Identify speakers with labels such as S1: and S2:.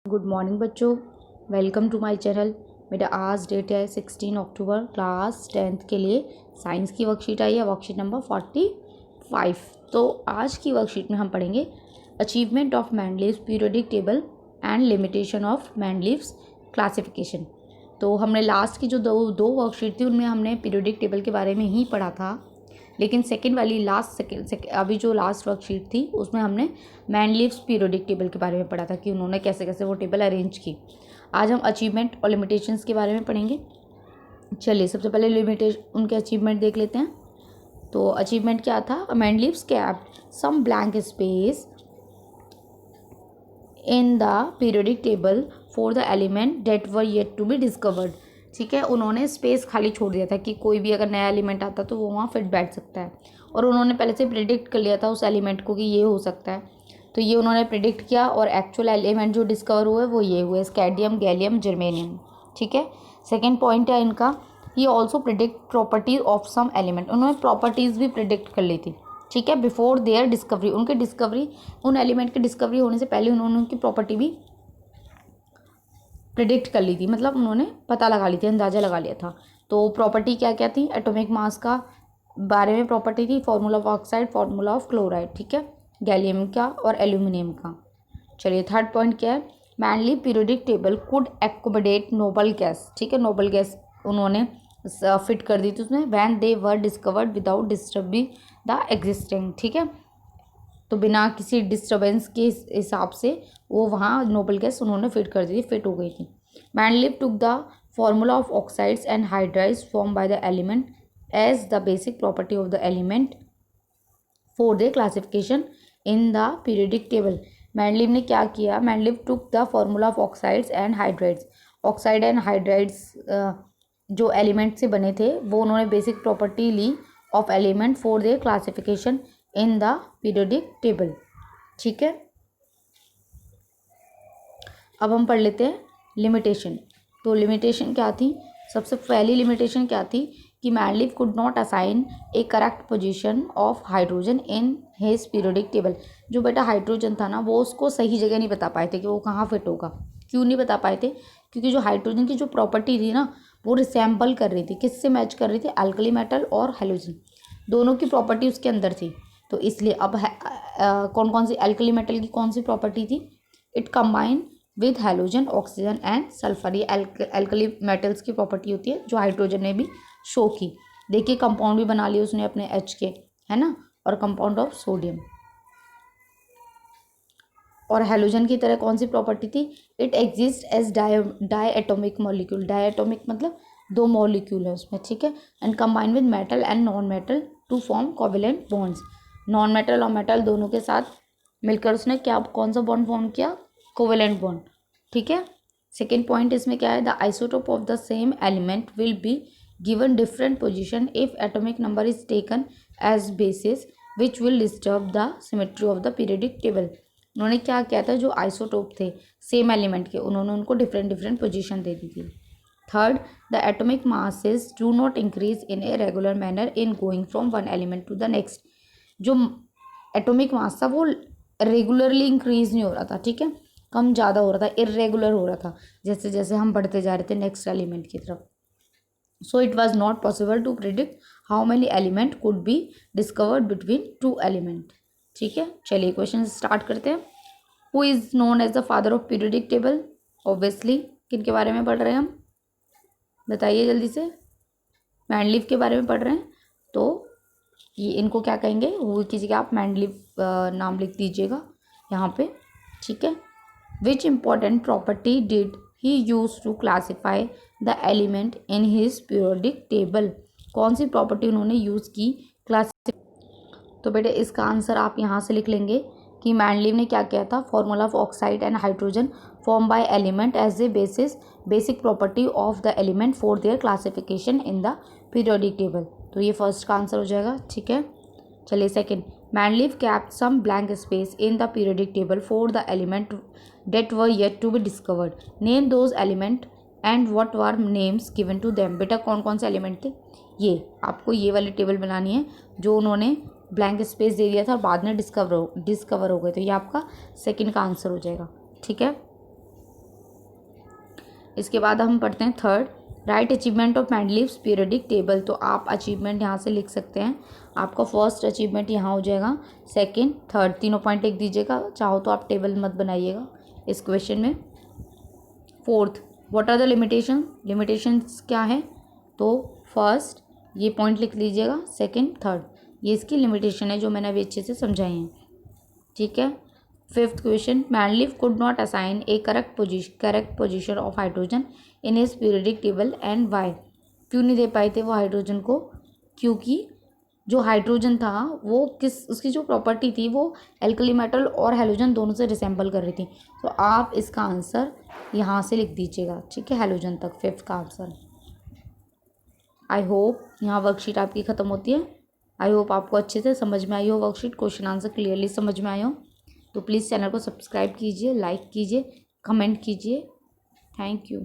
S1: Good morning बच्चों, welcome to my channel. मेरा आज डेट है 16 अक्टूबर। क्लास 10th के लिए साइंस की वर्कशीट आई है, वर्कशीट नंबर 45। तो आज की वर्कशीट में हम पढ़ेंगे achievement of Mendeleev's periodic table and limitation of Mendeleev's classification. तो हमने लास्ट की जो दो वर्कशीट थी उनमें हमने पीरियोडिक टेबल के बारे में ही पढ़ा था, लेकिन सेकंड वाली अभी जो लास्ट वर्कशीट थी उसमें हमने मैंडलीव्स पीरियोडिक टेबल के बारे में पढ़ा था कि उन्होंने कैसे कैसे वो टेबल अरेंज की। आज हम अचीवमेंट और लिमिटेशंस के बारे में पढ़ेंगे। चलिए सबसे पहले लिमिटेशन उनके अचीवमेंट देख लेते हैं। तो अचीवमेंट क्या था? Mendeleev's kept some blank space in the periodic table for the element that were yet to be discovered. ठीक है, उन्होंने स्पेस खाली छोड़ दिया था कि कोई भी अगर नया एलिमेंट आता तो वो वहाँ फिट बैठ सकता है, और उन्होंने पहले से प्रिडिक्ट कर लिया था उस एलिमेंट को कि ये हो सकता है। तो ये उन्होंने प्रिडिक्ट किया और एक्चुअल एलिमेंट जो डिस्कवर हुए वो ये हुए, स्कैडियम, गैलियम, जर्मेनियम। ठीक है, सेकेंड पॉइंट है इनका, ये also predict properties of some element. उन्होंने प्रॉपर्टीज़ भी प्रिडिक्ट कर ली थी। ठीक है, बिफोर देयर डिस्कवरी, उनके डिस्कवरी, उन एलिमेंट की डिस्कवरी होने से पहले उन्होंने उनकी प्रॉपर्टी भी प्रिडिक्ट कर ली थी, मतलब उन्होंने पता लगा ली थी, अंदाज़ा लगा लिया था। तो प्रॉपर्टी क्या क्या थी? एटॉमिक मास का बारे में प्रॉपर्टी थी, formula of oxide, formula of chloride, ठीक है, गैलियम का और एल्यूमिनियम का। चलिए थर्ड पॉइंट क्या है? Mainly periodic table could accommodate noble gas. ठीक है, नोबल गैस उन्होंने फिट कर दी थी उसमें, when they were discovered without disturbing the existing. ठीक है, तो बिना किसी डिस्टर्बेंस के हिसाब से वो वहाँ नोबल गैस उन्होंने फिट कर दी थी, फिट हो गई थी। Mendeleev took the formula of oxides and hydrides form by the element as the basic property of the element for the classification in the periodic table. Mendeleev ने क्या किया? Mendeleev took the formula of oxides and hydrides, oxide and hydrides जो element से बने थे वो उन्होंने basic property ली of element for the classification in the periodic table. ठीक है, अब हम पढ़ लेते हैं लिमिटेशन। तो लिमिटेशन क्या थी? सबसे पहली लिमिटेशन क्या थी कि Mendeleev could not assign a correct position of hydrogen in his periodic table. जो बेटा हाइड्रोजन था ना, वो उसको सही जगह नहीं बता पाए थे कि वो कहाँ फिट होगा। क्यों नहीं बता पाए थे? क्योंकि जो हाइड्रोजन की जो प्रॉपर्टी थी ना, वो रिसेंबल कर रही थी, किससे मैच कर रही थी? अल्कली मेटल और हेलोजन, दोनों की प्रॉपर्टी उसके अंदर थी। तो इसलिए अब कौन कौन सी अल्कली मेटल की कौन सी प्रॉपर्टी थी? It combine with halogen, oxygen and sulphur. ये अल्कली मेटल्स की प्रॉपर्टी होती है जो हाइड्रोजन ने भी शो की। देखिए कंपाउंड भी बना लिए उसने अपने H के, है ना, और कंपाउंड ऑफ सोडियम। और हेलोजन की तरह कौन सी प्रॉपर्टी थी? It exist as diatomic molecule. Diatomic मतलब दो मॉलिक्यूल है उसमें। ठीक है, and combine with metal and non metal to form covalent bonds. Non metal और मेटल दोनों के साथ मिलकर उसने क्या, कौन सा बॉन्ड फॉर्म किया? Covalent bond. ठीक है, सेकेंड पॉइंट इसमें क्या है? The isotope of the same element will be given different position if atomic number is taken as basis which will disturb the symmetry of the periodic table. उन्होंने क्या किया था? जो आइसोटोप थे सेम एलिमेंट के, उन्होंने उनको डिफरेंट डिफरेंट पोजीशन दे दी थी। थर्ड, the atomic masses do not increase in a regular manner in going from one element to the next. जो एटॉमिक मास था वो रेगुलरली इंक्रीज नहीं हो रहा था, ठीक है, कम ज़्यादा हो रहा था, इरेगुलर हो रहा था जैसे जैसे हम बढ़ते जा रहे थे नेक्स्ट एलिमेंट की तरफ। So it was not possible to predict how many element could be discovered between two element. ठीक है, चलिए क्वेश्चन स्टार्ट करते हैं। Who is known as the father of periodic table? Obviously किन के बारे में पढ़ रहे हैं हम? बताइए जल्दी से। मैंडलीव के बारे में पढ़ रहे हैं, तो ये इनको क्या कहेंगे? हु की जगह आप मैंडलीव नाम लिख दीजिएगा यहाँ पे। ठीक है, which important property did he use to classify the element in his periodic table? कौन सी प्रॉपर्टी उन्होंने यूज़ की क्लासिफाई? तो बेटे इसका आंसर आप यहाँ से लिख लेंगे कि मैंडलीव ने क्या किया था? Formula of oxide and hydrogen form by element as a basic property of the element for their classification in the periodic table. तो ये फर्स्ट का आंसर हो जाएगा। ठीक है, चलिए second, Mendeleev kept some blank space in the periodic table for the element that were yet to be discovered. Name those element and what were names given to them. बेटा कौन कौन से एलिमेंट थे? ये आपको ये वाली टेबल बनानी है जो उन्होंने ब्लैंक स्पेस दे दिया था और बाद में डिस्कवर हो गए। तो ये आपका सेकंड का आंसर हो जाएगा। ठीक है, इसके बाद हम पढ़ते हैं third, right achievement of Mendeleev's periodic table. तो आप अचीवमेंट यहाँ से लिख सकते हैं। आपका फर्स्ट अचीवमेंट यहाँ हो जाएगा, सेकंड, थर्ड, तीनों पॉइंट लिख दीजिएगा। चाहो तो आप टेबल मत बनाइएगा इस क्वेश्चन में। Fourth, what are the limitations क्या है? तो फर्स्ट ये पॉइंट लिख लीजिएगा, सेकंड, थर्ड, ये इसकी लिमिटेशन है जो मैंने अभी अच्छे से समझाई हैं, ठीक है। Fifth question, Mendeleev could not assign a correct position of hydrogen in his periodic table and why. क्यों नहीं दे पाए थे वो हाइड्रोजन को? क्योंकि जो हाइड्रोजन था वो उसकी जो प्रॉपर्टी थी वो एल्कली मेटल और हैलोजन दोनों से रिसेंबल कर रही थी। तो आप इसका आंसर यहाँ से लिख दीजिएगा, ठीक है, हैलोजन तक, फिफ्थ का आंसर। आई होप यहाँ वर्कशीट आपकी ख़त्म होती है। आई होप आपको अच्छे से समझ में आई हो वर्कशीट, क्वेश्चन आंसर क्लियरली समझ में आए हो। तो प्लीज़ चैनल को सब्सक्राइब कीजिए, लाइक कीजिए, कमेंट कीजिए। Thank you.